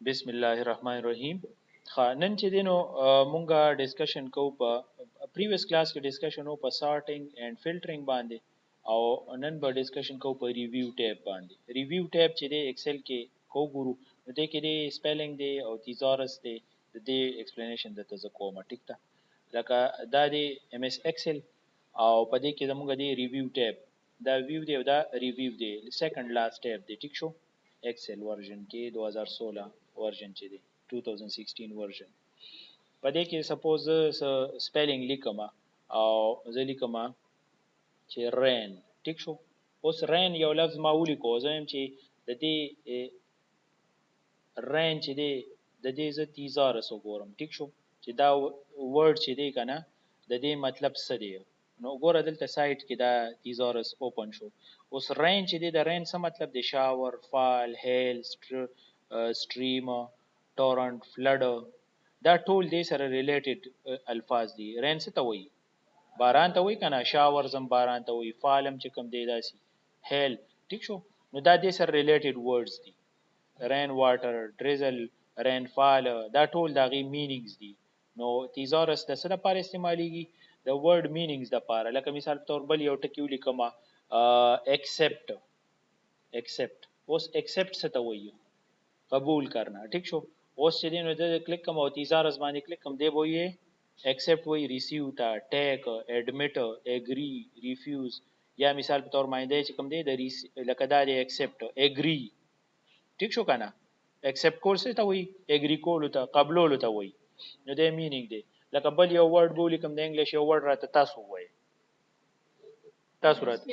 بسم الله الرحمن الرحیم. نن چې دینو مونږه ډیسکشن کوو په پریویس کلاس کې ډیسکشن وو په سارټینګ اینڈ فلټرینګ باندې او نن به ډیسکشن کوو په ریویو ټیب باندې. ریویو ټیب چې دی ایکسل کې کو ګورو نو دې کې دی سپیلینګ دی او تیزارس دی د دې ایکسپلینیشن د تاسو کومه ټیک ده لکه دا دی ام اس ایکسل او په دې کې زموږ دی ریویو ټیب دا ویو دی او دا ریویو دی سیکنډ لاست ټیب دی ټیک شو ایکسل ورژن کې 2016 ورژن چې دی 2016 ورژن په دې کې سپوز سپیلینګ لیکم او زه لیکم چې رین ټیک شو اوس رین یو لفظ ما ولیکو زم چې د دې رین چې دی د دې ز تیزارس وګورم ټیک شو چې دا ورډ چې دی کنه د دې مطلب څه دی نو ګوره دلته سایت کې دا تیزارس اوپن شو اوس رین چې دی د رین څه مطلب دی شاور فال هیل سټریم ټورنټ فلډ دا ټول دې سره ریلیټډ الفاظ دي رین څه ته وایي باران ته وایي کنه شاور زم باران ته وایي فالم چې کوم دی داسي هیل ټیک شو نو دا دې سره ریلیټډ ورډز دي رین واټر ډریزل رین فال دا ټول دغه مینینګز دي نو تیزارس د څه لپاره استعمالیږي د ورډ مینینګز لپاره لکه مثال په تور بل یو ټکی ولیکم ایکسپټ اوس ایکسپټ څه ته وایي قبول کرنا ٹھیک شو اوس چې دین د کلیک کوم او تیزارس باندې کلیک کوم دی وایي ایکسپټ وایي ریسیو تا ټیک اډمټ اګری ریفیوز یا مثال په تور باندې چې کوم دی د لکه دا دی ایکسپټ اګری ٹھیک شو کنه ایکسپټ کول څه ته وایي اګری کول ته قبولول ته وایي نو د مینینګ دی لکه بل یو ورډ بولی کوم د انګلیش یو ورډ راته تاسو وایي تاسو راته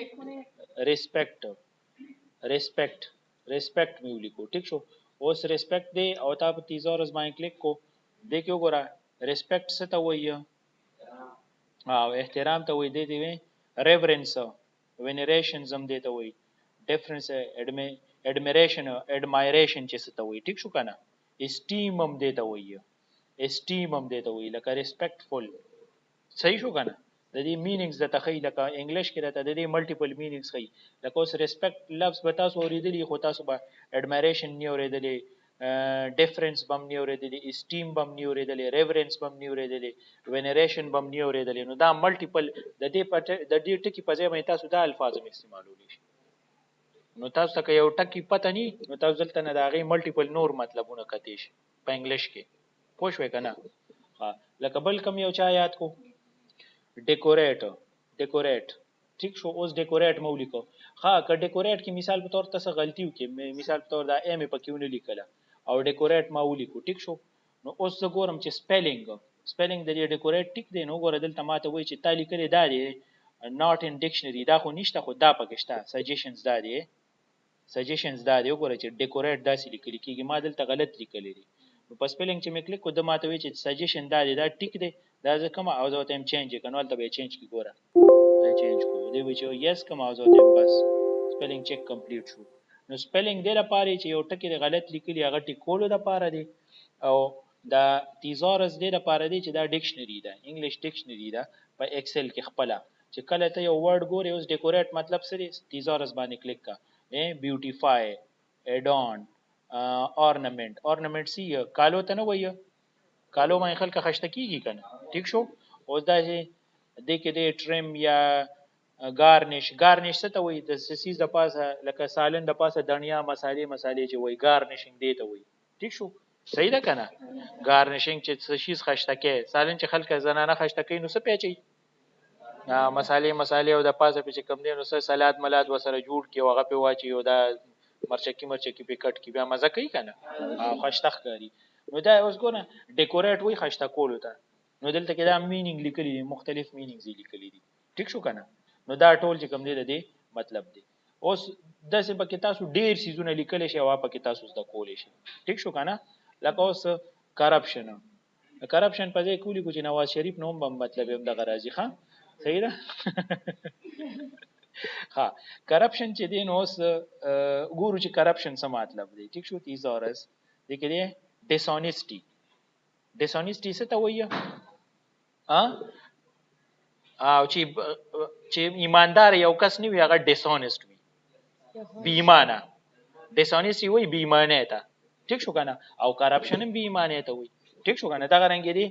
ریسپیکټ می ولیکو ټیک شو اوس ریسپیکټ دی او تا په تیزارس باندې کلیک کو د کې وګوره ریسپیکټ څه ته وایي او احترام ته وایي دی ریورنس وینریشن زم دی ته وایي ډیفرنس اډمیریشن چې څه ته وایي ټیک شو کنه اسټیم هم دی ته وایي لکه ریسپیکټفل صحیح شو کنه د دې مینینګز د تخیل لکه انګلیش کې راته د دې ملټیپل مینینګز خي لکه اوس ریسپیکټ لفظ به تاسو اوریدلی خو تاسو به اډمیریشن نه اوریدلی ډیفرنس بم نه اوریدلی اسټیم بم نه اوریدلی ریورنس بم نه اوریدلی وینریشن بم نه اوریدلی نو دا ملټیپل د دې ټکی په ځای باندې تاسو دا الفاظ هم استعمالولی شي نو تاسو ته یو ټکی پته ني نو تاسو دلته نه دا غي ملټیپل نور مطلبونه کتی شي په انګلیش کې پوه شوې کنه لکه بل کم یو چا یاد کو ډیکوریټ ٹھیک شو اوس ډیکوریټ مو لیکو که ډیکوریټ کې مثال په تور تاسو غلطي وکي مثال په تور دا ایم په کېونه لیکله او ډیکوریټ ما ولیکو ټیک شو نو اوس زه ګورم چې سپیلینګ د ډیکوریټ ټیک دی نو ګوره دلته ماته وایي چې تا لیکلې دا دی ناٹ ان ډکشنری دا خو نشته خو دا پکې شته سجیشنز دا دی وګوره چې ډیکوریټ داسې لیکل کېږي ما دلته غلط لیکلی دی نو په سپیلینګ چې مې کلیک کو د ماته وایي چې سجیشن دا دی دا ټیک دی دا زه کوم او زه ته هم چینج کنه ولته به چینج کی ګوره دا چینج کو دی وی چې یس کوم او زه ته بس سپیلینګ چیک کمپلیټ شو نو سپیلینګ دی لپاره چې یو ټکی غلط لیکلی هغه ټیکولو لپاره دی او دا تیزارس دی لپاره دی چې دا ډکشنری ده انګلیش ډکشنری ده په ایکسل کې خپل چې کله ته یو ورډ ګوري اوس ډیکوریټ مطلب څه دی تیزارس باندې کلیک کا بیوټیفای اډون اورنامنٹ سی کالو ته نه وایي کالو باندې خلک خشته کیږي کنه ټیک شو اوس دا چې د کې د ټریم یا ګارنیش څه ته وایي د سیس د پاسه لکه سالن د پاسه دنیا مصالې چې وایي ګارنیشینګ دی ته وایي ټیک شو صحیح ده کنه ګارنیشینګ چې څه شي خشته کې سالن چې خلک زنانه خشته کوي نو څه پیچي مصالې او د پاسه په کم دی نو څه سلاد ملاد وسره جوړ کې وغه په واچي او دا مرچکی په کټ کې بیا مزه کوي کنه خشته ښکاري نو دا اوس ګونه ډیکوریټ وای خشته کول ته نو دلته کې دا مینینګ لیکلي دي مختلف مینینګز لیکلي دي ټیک شو کنه نو دا ټول چې کوم دی د دې مطلب دی اوس داسې پکې تاسو ډیر سيزونه لیکل شي او پکې تاسو زده کول شي ټیک شو کنه لکه اوس کرپشن په ځای کولی کو چې نواز شریف نوم به مطلب هم د غرازي ښه صحیح ده ها کرپشن چې دین اوس ګورو چې کرپشن څه مطلب دی ټیک شو تیزارس د کې دی ډیسونیسټي څه ته وایي او چې ایماندار یو کس نه وي هغه ډیسونیسټ وي بې ایمانه ډیسونیسټي وایي بې ایمانه ته ټیک شو کنه او کرپشن هم بې ایمانۍ ته وایي ټیک شو کنه دغه رنګ دی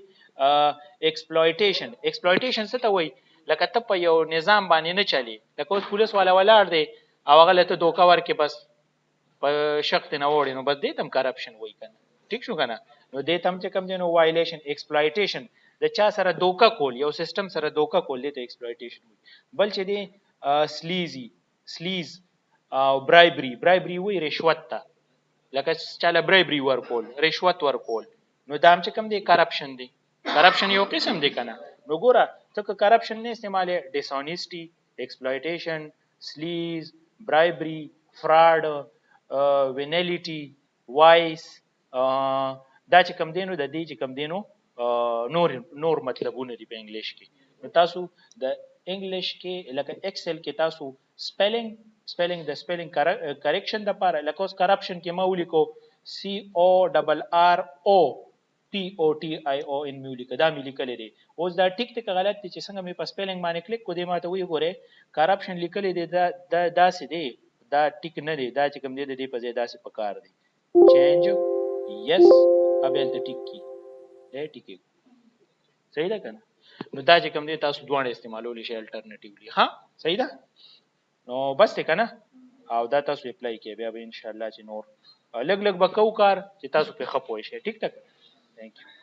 ایکسپلویټیشن څه ته وایي لکه ته په یو نظام باندې نه چلی لکه اوس پولیس والا ولاړ دی او هغه له ته دوکه ورکې بس په شخص نه وړي نو بس دې تم کرپشن وایي کنه ټیک شو کنه نو دې تم چې کوم دی نو وایلیشن ایکسپلویټیشن د چا سره دوکه کول یو سیستم سره دوکه کول دې ته ایکسپلویټیشن وایي بل چې دی سلیز او برایبري وایي رشوت ته لکه چاله برایبري ورکول رشوت ورکول نو دا هم چې کوم دی کرپشن دی کرپشن یو قسم دی کنه نو ګوره ته که کرپشن نه استعمالې ډیسونیسټي ایکسپلویټیشن سلیز برایبري فراډ وینیلیټي وایس دا چې کوم دی نو د دې چې کوم دی نو نور مطلبونه دي په انګلیش کې نو تاسو د انګلیش کې لکه ایکسل کې تاسو سپیلینګ د سپیلینګ کریکشن د پاره لکه اوس کرپشن کې ما ولیکو CORROPOTIO ان مې ولیکه دا مې لیکلې دی اوس دا ټیک ټیک غلط دي چې څنګه مې په سپیلینګ باندې کلیک کو دی ما ته وی ګوره کرپشن لیکلې دی دا داسې دی دا ټیک نه دی دا چې کوم دی د دې په ځای داسې پکار دی چینج یس ابل ته ټیک کی دی ټیک صحیح ده کنه نو دا چې کوم دی تاسو دوه استعمالولی شي الټرنیټیولی ها صحیح ده نو بس ته کنه او دا تاسو اپلای کړئ بیا به ان شاء الله چې نور لګ به کو کار چې تاسو په خپوي شي ټیک ټاک ثانک یو